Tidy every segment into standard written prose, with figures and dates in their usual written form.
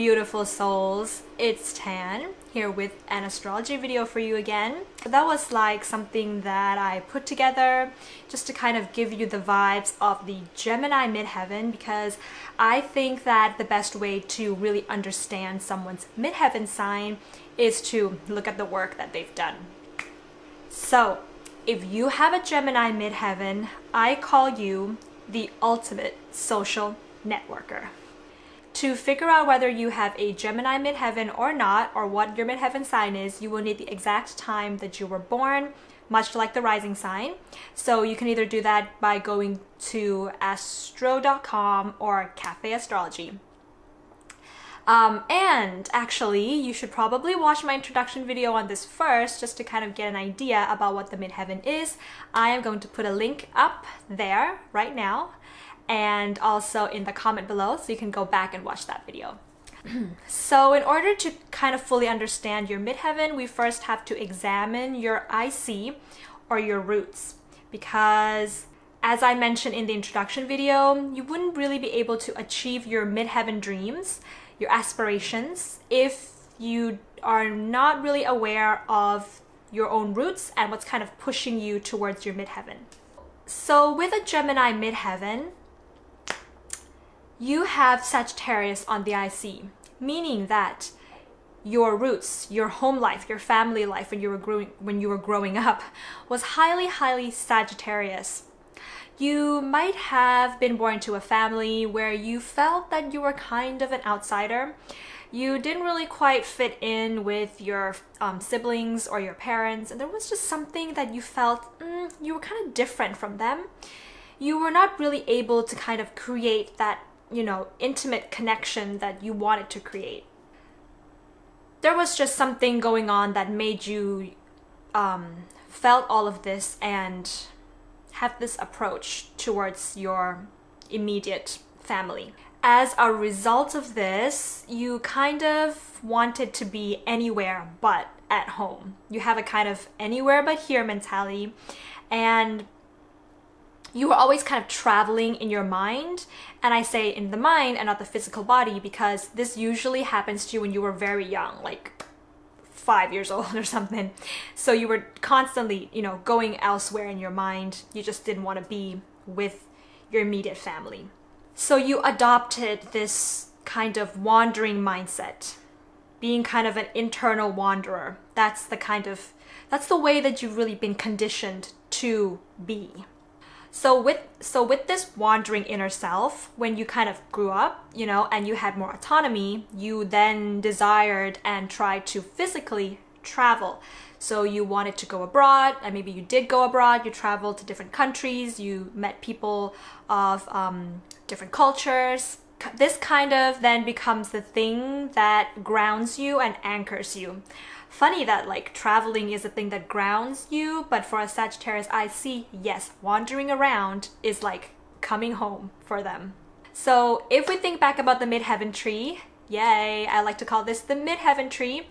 beautiful souls, it's Tan here with an astrology video for you again. That was like something that I put together just to kind of give you the vibes of the Gemini Midheaven, because I think that the best way to really understand someone's midheaven sign is to look at the work that they've done. So if you have a Gemini Midheaven, I call you the ultimate social networker. To figure out whether you have a Gemini Midheaven or not, or what your midheaven sign is, you will need the exact time that you were born, much like the rising sign. So you can either do that by going to astro.com or Cafe Astrology. And actually, you should probably watch my introduction video on this first, just to kind of get an idea about what the midheaven is. I am going to put a link up there right now, and also in the comment below, so you can go back and watch that video. So in order to kind of fully understand your midheaven, we first have to examine your IC, or your roots, because as I mentioned in the introduction video, you wouldn't really be able to achieve your midheaven dreams, your aspirations, if you are not really aware of your own roots and what's kind of pushing you towards your midheaven. So with a Gemini midheaven, you have Sagittarius on the IC, meaning that your roots, your home life, your family life when you were growing up was highly Sagittarius. You might have been born to a family where you felt that you were kind of an outsider. You didn't really quite fit in with your siblings or your parents, and there was just something that you felt you were kind of different from them. You were not really able to kind of create that, intimate connection that you wanted to create. There was just something going on that made you felt all of this and have this approach towards your immediate family. As a result of this, you kind of wanted to be anywhere but at home. You have a kind of anywhere but here mentality, and you were always kind of traveling in your mind. And I say in the mind and not the physical body, because this usually happens to you when you were very young, like 5 years old or something. So you were constantly, going elsewhere in your mind. You just didn't want to be with your immediate family. So you adopted this kind of wandering mindset, being kind of an internal wanderer. That's the way that you've really been conditioned to be. So with this wandering inner self, when you kind of grew up, and you had more autonomy, you then desired and tried to physically travel. So you wanted to go abroad, and maybe you did go abroad. You traveled to different countries, you met people of different cultures. This kind of then becomes the thing that grounds you and anchors you. Funny that traveling is a thing that grounds you, but for a Sagittarius IC, yes, wandering around is like coming home for them. So if we think back about the midheaven tree, yay, I like to call this the midheaven tree.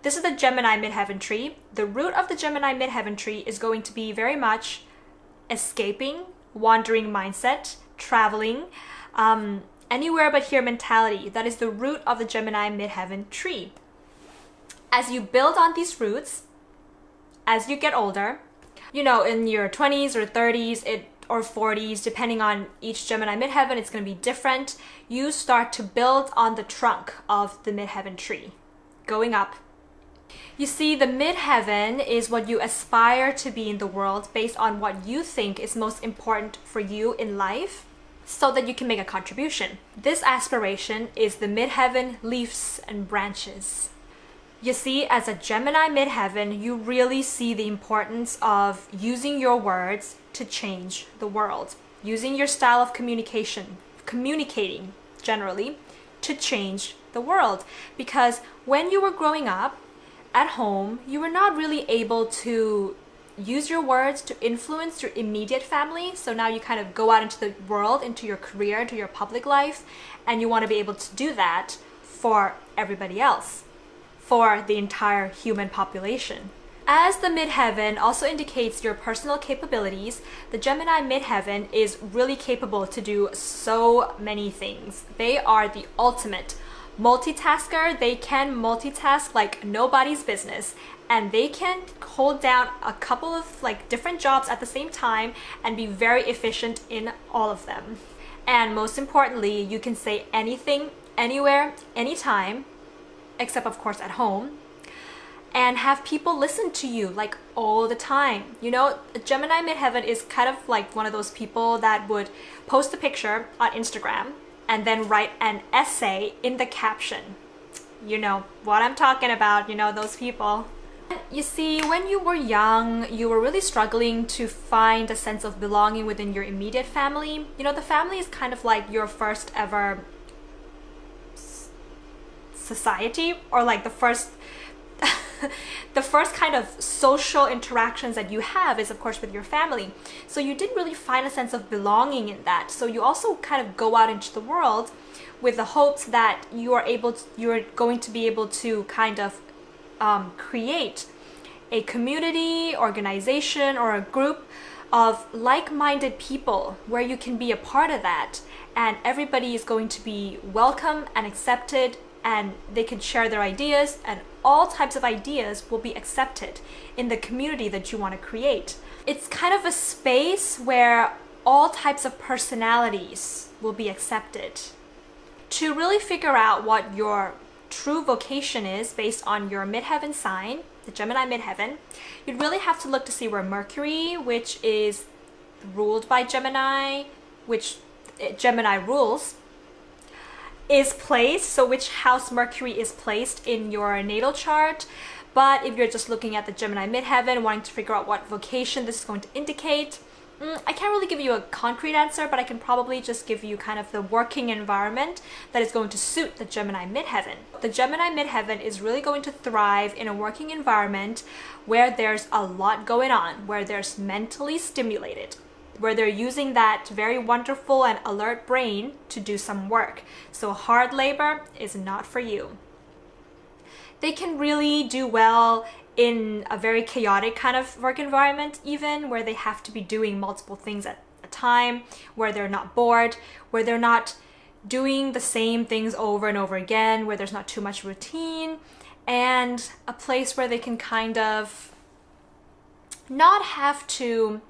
This is the Gemini midheaven tree. The root of the Gemini midheaven tree is going to be very much escaping, wandering mindset, traveling, anywhere but here mentality. That is the root of the Gemini midheaven tree. As you build on these roots, as you get older, in your 20s or 30s or 40s, depending on each Gemini midheaven, it's going to be different. You start to build on the trunk of the midheaven tree, going up. You see, the midheaven is what you aspire to be in the world based on what you think is most important for you in life, so that you can make a contribution. This aspiration is the midheaven leaves and branches. You see, as a Gemini midheaven, you really see the importance of using your words to change the world, using your style of communicating generally, to change the world. Because when you were growing up at home, you were not really able to use your words to influence your immediate family. So now you kind of go out into the world, into your career, into your public life, and you want to be able to do that for everybody else, for the entire human population. As the midheaven also indicates your personal capabilities, the Gemini midheaven is really capable to do so many things. They are the ultimate multitasker. They can multitask like nobody's business, and they can hold down a couple of like different jobs at the same time and be very efficient in all of them. And most importantly, you can say anything, anywhere, anytime, except of course at home, and have people listen to you like all the time. You know, Gemini Midheaven is kind of like one of those people that would post a picture on Instagram and then write an essay in the caption. You know what I'm talking about, you know, those people. You see, when you were young, you were really struggling to find a sense of belonging within your immediate family. You know, the family is kind of like your first ever society, or like the first the first kind of social interactions that you have is of course with your family. So you didn't really find a sense of belonging in that. So you also kind of go out into the world with the hopes that you're going to be able to kind of create a community, organization, or a group of like-minded people where you can be a part of that, and everybody is going to be welcome and accepted, and they can share their ideas, and all types of ideas will be accepted in the community that you want to create. It's kind of a space where all types of personalities will be accepted. To really figure out what your true vocation is based on your midheaven sign, the Gemini midheaven, you'd really have to look to see where Mercury, which is ruled by Gemini, which Gemini rules, is placed. So which house Mercury is placed in your natal chart. But if you're just looking at the Gemini midheaven, wanting to figure out what vocation this is going to indicate, I can't really give you a concrete answer, but I can probably just give you kind of the working environment that is going to suit the Gemini midheaven. The Gemini midheaven is really going to thrive in a working environment where there's a lot going on, where there's mentally stimulated, where they're using that very wonderful and alert brain to do some work. So hard labor is not for you. They can really do well in a very chaotic kind of work environment, even where they have to be doing multiple things at a time, where they're not bored, where they're not doing the same things over and over again, where there's not too much routine, and a place where they can kind of not have to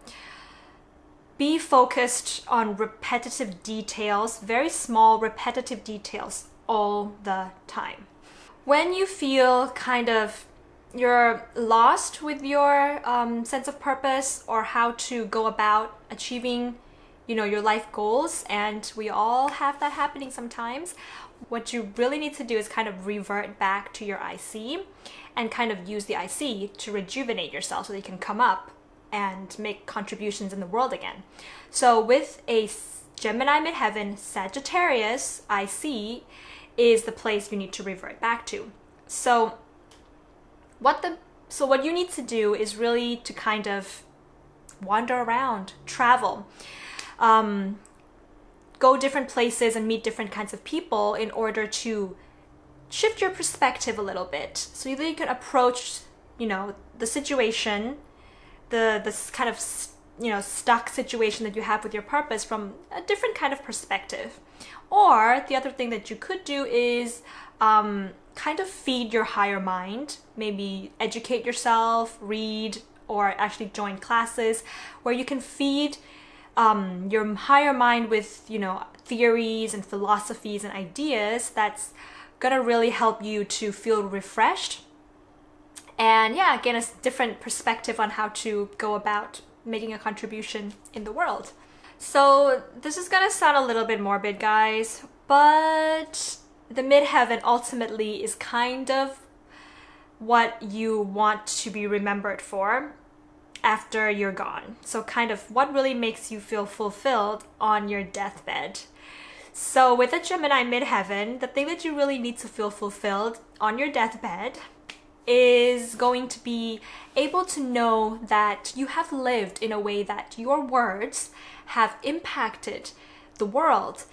be focused on repetitive details, very small repetitive details all the time. When you feel kind of you're lost with your sense of purpose or how to go about achieving, you know, your life goals, and we all have that happening sometimes, what you really need to do is kind of revert back to your IC and kind of use the IC to rejuvenate yourself so that you can come up and make contributions in the world again. So with a Gemini midheaven, Sagittarius IC is the place you need to revert back to. So what you need to do is really to kind of wander around, travel, go different places and meet different kinds of people in order to shift your perspective a little bit, so that you can approach, you know, the situation, this kind of, you know, stuck situation that you have with your purpose from a different kind of perspective. Or the other thing that you could do is kind of feed your higher mind, maybe educate yourself, read, or actually join classes where you can feed your higher mind with, you know, theories and philosophies and ideas that's gonna really help you to feel refreshed and, yeah, gain a different perspective on how to go about making a contribution in the world. So this is gonna sound a little bit morbid, guys, but the midheaven ultimately is kind of what you want to be remembered for after you're gone. So kind of what really makes you feel fulfilled on your deathbed. So with a Gemini midheaven, the thing that you really need to feel fulfilled on your deathbed is going to be able to know that you have lived in a way that your words have impacted the world.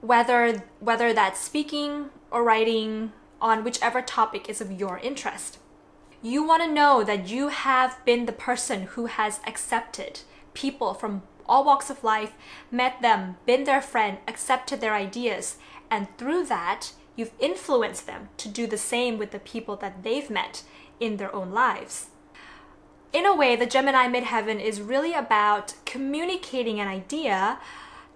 Whether that's speaking or writing on whichever topic is of your interest. You want to know that you have been the person who has accepted people from all walks of life, met them, been their friend, accepted their ideas, and through that, you've influenced them to do the same with the people that they've met in their own lives. In a way, the Gemini Midheaven is really about communicating an idea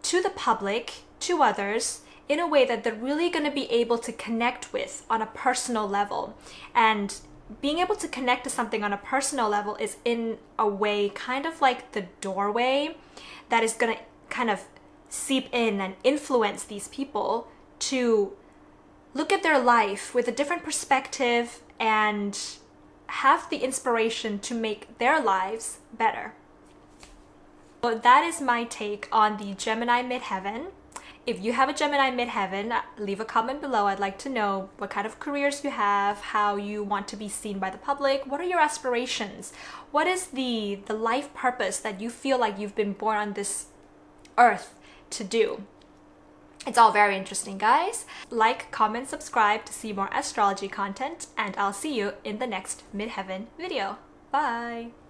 to the public, to others, in a way that they're really going to be able to connect with on a personal level. And being able to connect to something on a personal level is in a way kind of like the doorway that is going to kind of seep in and influence these people to look at their life with a different perspective and have the inspiration to make their lives better. So that is my take on the Gemini Midheaven. If you have a Gemini Midheaven, leave a comment below. I'd like to know what kind of careers you have, how you want to be seen by the public, what are your aspirations? What is the life purpose that you feel like you've been born on this earth to do? It's all very interesting, guys. Like, comment, subscribe to see more astrology content, and I'll see you in the next Midheaven video. Bye!